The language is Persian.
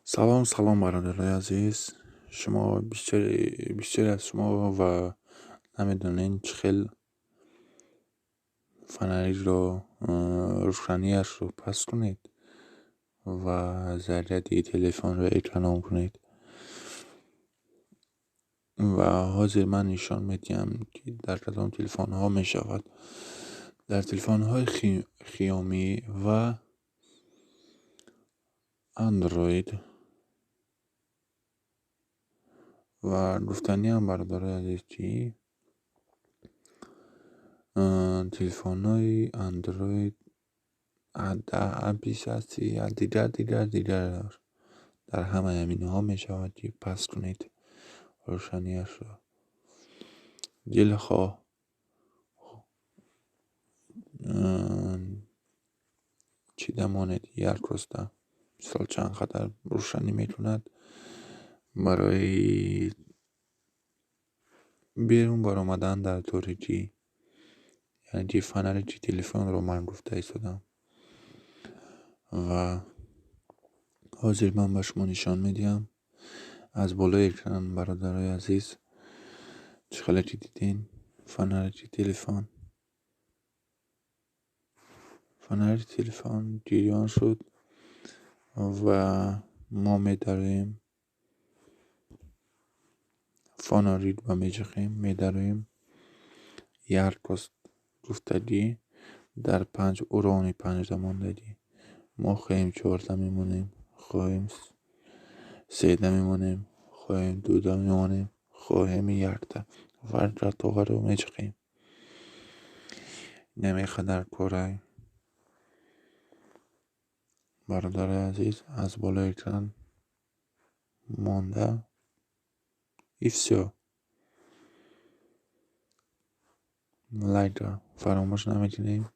سلام برادرای عزیز. شما بیشتر از شما و نمیدونین چخل فنری رو روشنیش رو پس کنید و ذریعه تلفن رو اکران کنید و حاضر من نشان میدیم که در کدام تلفن ها می شود. در تلفن های خیامی و اندروید و گفتنی هم برادرای عزیز چی تلفن های اندروید اپلیکیشن دیگر در همه همین ها می شود که پس کنید روشنیش را. دلخواه چی دماند یک رسته مثال چند خطر روشنی میتوند برای بیرون برآمدن در تاریکی، یعنی که فنر چی تلفن رو من گفته ایستادم و حاضر من به شما نشان میدیم از بالای اکران برادرای عزیز چه خلطی دیدین. فنر چی تلفن جریان شد و ما میداریم فانارید و میداریم یک پست گفتگی در 5 اورانی 5 زماندگی ما خواهیم 14 میمونیم، خواهیم 13 میمونیم، خواهیم 12 میمونیم، خواهیم 11 و رتاقه رو میچخیم. نمیخدر کره برادر عزیز از بالای اکران مانده ایفسیا لایک فراموش نمیکنیم